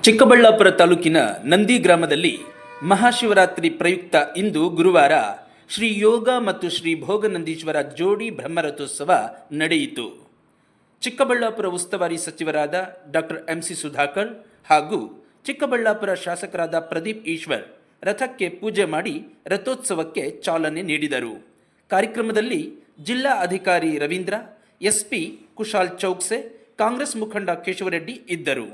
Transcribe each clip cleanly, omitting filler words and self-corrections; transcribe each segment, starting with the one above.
ಚಿಕ್ಕಬಳ್ಳಾಪುರ ತಾಲೂಕಿನ ನಂದಿ ಗ್ರಾಮದಲ್ಲಿ ಮಹಾಶಿವರಾತ್ರಿ ಪ್ರಯುಕ್ತ ಇಂದು ಗುರುವಾರ ಶ್ರೀ ಯೋಗ ಮತ್ತು ಶ್ರೀ ಭೋಗನಂದೀಶ್ವರ ಜೋಡಿ ಬ್ರಹ್ಮರಥೋತ್ಸವ ನಡೆಯಿತು. ಚಿಕ್ಕಬಳ್ಳಾಪುರ ಉಸ್ತುವಾರಿ ಸಚಿವರಾದ ಡಾಕ್ಟರ್ ಎಂಸಿ ಸುಧಾಕರ್ ಹಾಗೂ ಚಿಕ್ಕಬಳ್ಳಾಪುರ ಶಾಸಕರಾದ ಪ್ರದೀಪ್ ಈಶ್ವರ್ ರಥಕ್ಕೆ ಪೂಜೆ ಮಾಡಿ ರಥೋತ್ಸವಕ್ಕೆ ಚಾಲನೆ ನೀಡಿದರು. ಕಾರ್ಯಕ್ರಮದಲ್ಲಿ ಜಿಲ್ಲಾ ಅಧಿಕಾರಿ ರವೀಂದ್ರ, ಎಸ್ಪಿ ಕುಶಾಲ್ ಚೌಕ್ಸೆ, ಕಾಂಗ್ರೆಸ್ ಮುಖಂಡ ಕೇಶವರೆಡ್ಡಿ ಇದ್ದರು.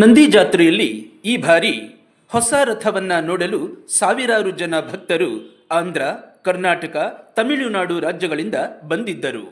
ನಂದಿ ಜಾತ್ರೆಯಲ್ಲಿ ಈ ಬಾರಿ ಹೊಸ ರಥವನ್ನು ನೋಡಲು ಸಾವಿರಾರು ಜನ ಭಕ್ತರು ಆಂಧ್ರ, ಕರ್ನಾಟಕ, ತಮಿಳುನಾಡು ರಾಜ್ಯಗಳಿಂದ ಬಂದಿದ್ದರು.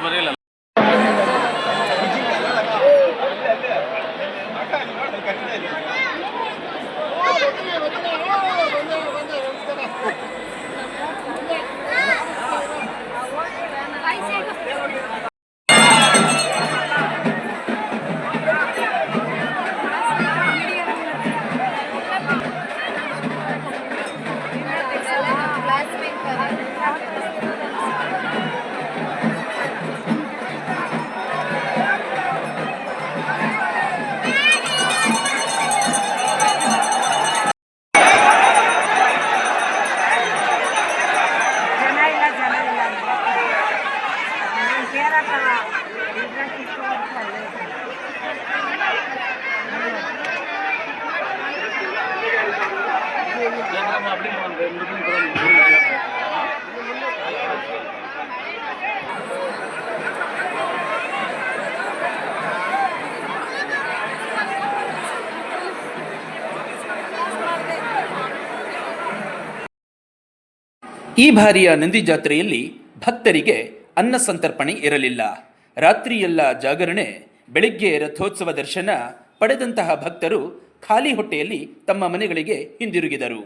ಬರೀಲ್ಲ ಈ ಬಾರಿಯ ನಂದಿ ಜಾತ್ರೆಯಲ್ಲಿ ಭಕ್ತರಿಗೆ ಅನ್ನ ಸಂತರ್ಪಣೆ ಇರಲಿಲ್ಲ. ರಾತ್ರಿಯೆಲ್ಲ ಜಾಗರಣೆ, ಬೆಳಿಗ್ಗೆ ರಥೋತ್ಸವ ದರ್ಶನ ಪಡೆದಂತಹ ಭಕ್ತರು ಖಾಲಿ ಹೊಟ್ಟೆಯಲ್ಲಿ ತಮ್ಮ ಮನೆಗಳಿಗೆ ಹಿಂದಿರುಗಿದರು.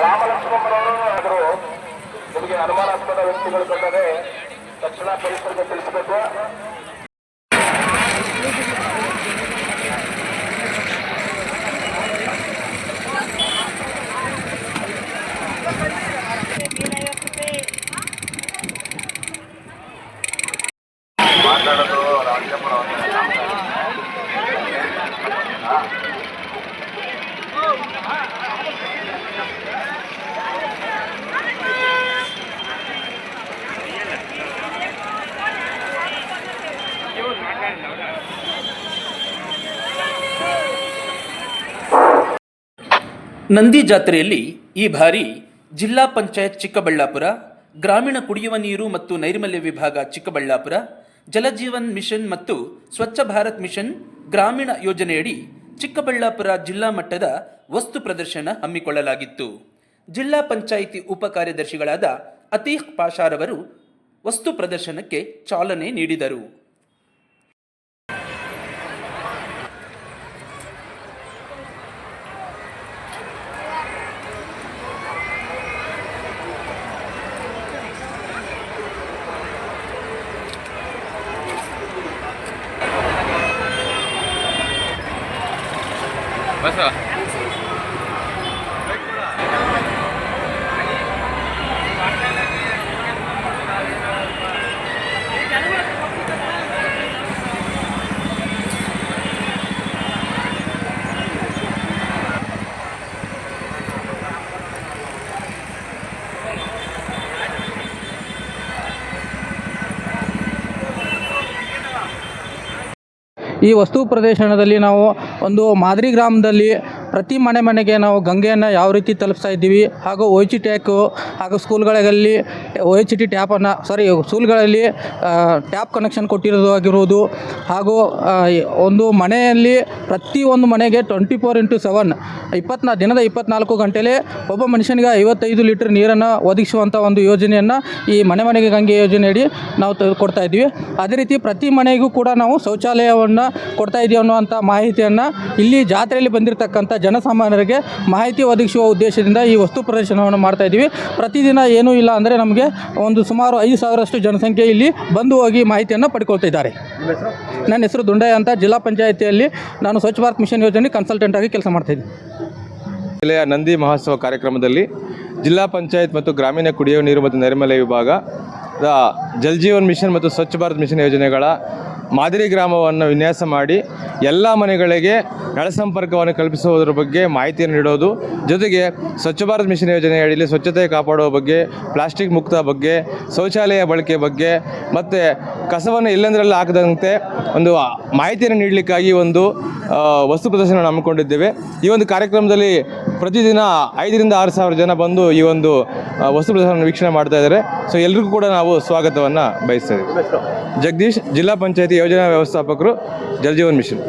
ರಾಮಲಕ್ಷ್ಮಣರವರು ನಿಮಗೆ ಅನುಮಾನಾಸ್ಪದ ವ್ಯಕ್ತಿಗಳು ಬಂದರೆ ತಕ್ಷಣ ಪೊಲೀಸರಿಗೆ ತಿಳಿಸಬೇಕು. ಮಾತಾಡೋದು ನಂದಿ ಜಾತ್ರೆಯಲ್ಲಿ ಈ ಬಾರಿ ಜಿಲ್ಲಾ ಪಂಚಾಯತ್ ಚಿಕ್ಕಬಳ್ಳಾಪುರ, ಗ್ರಾಮೀಣ ಕುಡಿಯುವ ನೀರು ಮತ್ತು ನೈರ್ಮಲ್ಯ ವಿಭಾಗ ಚಿಕ್ಕಬಳ್ಳಾಪುರ, ಜಲಜೀವನ್ ಮಿಷನ್ ಮತ್ತು ಸ್ವಚ್ಛ ಭಾರತ್ ಮಿಷನ್ ಗ್ರಾಮೀಣ ಯೋಜನೆಯಡಿ ಚಿಕ್ಕಬಳ್ಳಾಪುರ ಜಿಲ್ಲಾ ಮಟ್ಟದ ವಸ್ತು ಪ್ರದರ್ಶನ ಹಮ್ಮಿಕೊಳ್ಳಲಾಗಿತ್ತು. ಜಿಲ್ಲಾ ಪಂಚಾಯಿತಿ ಉಪ ಕಾರ್ಯದರ್ಶಿಗಳಾದ ಅತೀಕ್ ಪಾಷಾರವರು ವಸ್ತು ಪ್ರದರ್ಶನಕ್ಕೆ ಚಾಲನೆ ನೀಡಿದರು. ಈ ವಸ್ತು ಪ್ರದರ್ಶನದಲ್ಲಿ ನಾವು ಒಂದು ಮಾದರಿ ಗ್ರಾಮದಲ್ಲಿ ಪ್ರತಿ ಮನೆಗೆ ನಾವು ಗಂಗೆಯನ್ನು ಯಾವ ರೀತಿ ತಲುಪಿಸ್ತಾ ಇದ್ದೀವಿ, ಹಾಗೂ OHT ಟ್ಯಾಕು ಹಾಗೂ ಸ್ಕೂಲ್ಗಳಲ್ಲಿ OHT ಟ್ಯಾಪನ್ನು ಸ್ಕೂಲ್ಗಳಲ್ಲಿ ಟ್ಯಾಪ್ ಕನೆಕ್ಷನ್ ಕೊಟ್ಟಿರೋದು ಆಗಿರುವುದು, ಹಾಗೂ ಒಂದು ಮನೆಯಲ್ಲಿ ಪ್ರತಿಯೊಂದು ಮನೆಗೆ 24x7 ದಿನದ 24 ಗಂಟೆಯಲ್ಲಿ ಒಬ್ಬ ಮನುಷ್ಯನಿಗೆ 55 ಲೀಟರ್ ನೀರನ್ನು ಒದಗಿಸುವಂಥ ಒಂದು ಯೋಜನೆಯನ್ನು ಈ ಮನೆಗೆ ಗಂಗೆ ಯೋಜನೆಯಡಿ ನಾವು ಕೊಡ್ತಾ ಇದ್ದೀವಿ. ಅದೇ ರೀತಿ ಪ್ರತಿ ಮನೆಗೂ ಕೂಡ ನಾವು ಶೌಚಾಲಯವನ್ನು ಕೊಡ್ತಾ ಇದ್ದೀವಿ ಅನ್ನುವಂಥ ಮಾಹಿತಿಯನ್ನು ಇಲ್ಲಿ ಜಾತ್ರೆಯಲ್ಲಿ ಬಂದಿರತಕ್ಕಂಥ ಜನಸಾಮಾನ್ಯರಿಗೆ ಮಾಹಿತಿ ಒದಗಿಸುವ ಉದ್ದೇಶದಿಂದ ಈ ವಸ್ತು ಪ್ರದರ್ಶನವನ್ನು ಮಾಡ್ತಾ ಇದ್ದೀವಿ. ಪ್ರತಿದಿನ ಏನೂ ಇಲ್ಲ ಅಂದರೆ ನಮಗೆ ಒಂದು ಸುಮಾರು 5,000ರಷ್ಟು ಜನಸಂಖ್ಯೆ ಇಲ್ಲಿ ಬಂದು ಹೋಗಿ ಮಾಹಿತಿಯನ್ನು ಪಡ್ಕೊಳ್ತಾ ಇದ್ದಾರೆ. ನನ್ನ ಹೆಸರು ದುಂಡಯ್ಯ ಅಂತ, ಜಿಲ್ಲಾ ಪಂಚಾಯಿತಿಯಲ್ಲಿ ನಾನು ಸ್ವಚ್ಛ ಭಾರತ್ ಮಿಷನ್ ಯೋಜನೆ ಕನ್ಸಲ್ಟೆಂಟ್ ಆಗಿ ಕೆಲಸ ಮಾಡ್ತಾಯಿದ್ದೀನಿ. ಜಿಲ್ಲೆಯ ನಂದಿ ಮಹೋತ್ಸವ ಕಾರ್ಯಕ್ರಮದಲ್ಲಿ ಜಿಲ್ಲಾ ಪಂಚಾಯತ್ ಮತ್ತು ಗ್ರಾಮೀಣ ಕುಡಿಯುವ ನೀರು ಮತ್ತು ನೈರ್ಮಲ್ಯ ವಿಭಾಗ ಜಲಜೀವನ್ ಮಿಷನ್ ಮತ್ತು ಸ್ವಚ್ಛ ಭಾರತ್ ಮಿಷನ್ ಯೋಜನೆಗಳ ಮಾದರಿ ಗ್ರಾಮವನ್ನು ವಿನ್ಯಾಸ ಮಾಡಿ ಎಲ್ಲ ಮನೆಗಳಿಗೆ ನಳ ಸಂಪರ್ಕವನ್ನು ಕಲ್ಪಿಸುವುದರ ಬಗ್ಗೆ ಮಾಹಿತಿಯನ್ನು ನೀಡೋದು, ಜೊತೆಗೆ ಸ್ವಚ್ಛ ಭಾರತ್ ಮಿಷನ್ ಯೋಜನೆಯಡಿಯಲ್ಲಿ ಸ್ವಚ್ಛತೆ ಕಾಪಾಡುವ ಬಗ್ಗೆ, ಪ್ಲಾಸ್ಟಿಕ್ ಮುಕ್ತ ಬಗ್ಗೆ, ಶೌಚಾಲಯ ಬಳಕೆ ಬಗ್ಗೆ ಮತ್ತು ಕಸವನ್ನು ಎಲ್ಲೆಂದರಲ್ಲಿ ಹಾಕದಂತೆ ಒಂದು ಮಾಹಿತಿಯನ್ನು ನೀಡಲಿಕ್ಕಾಗಿ ಒಂದು ವಸ್ತು ಪ್ರದರ್ಶನ ಹಮ್ಮಿಕೊಂಡಿದ್ದೇವೆ. ಈ ಒಂದು ಕಾರ್ಯಕ್ರಮದಲ್ಲಿ ಪ್ರತಿದಿನ 5,000 to 6,000 ಜನ ಬಂದು ಈ ಒಂದು ವಸ್ತು ಪ್ರದರ್ಶನ ವೀಕ್ಷಣೆ ಮಾಡ್ತಾ ಇದ್ದಾರೆ. ಸೊ ಎಲ್ರಿಗೂ ಕೂಡ ನಾವು ಸ್ವಾಗತವನ್ನು ಬಯಸ್ತಾ ಇದ್ದೀವಿ. ಜಗದೀಶ್, ಜಿಲ್ಲಾ ಪಂಚಾಯತಿ ಯೋಜನಾ ವ್ಯವಸ್ಥಾಪಕರು, ಜಲಜೀವನ್ ಮಿಷನ್.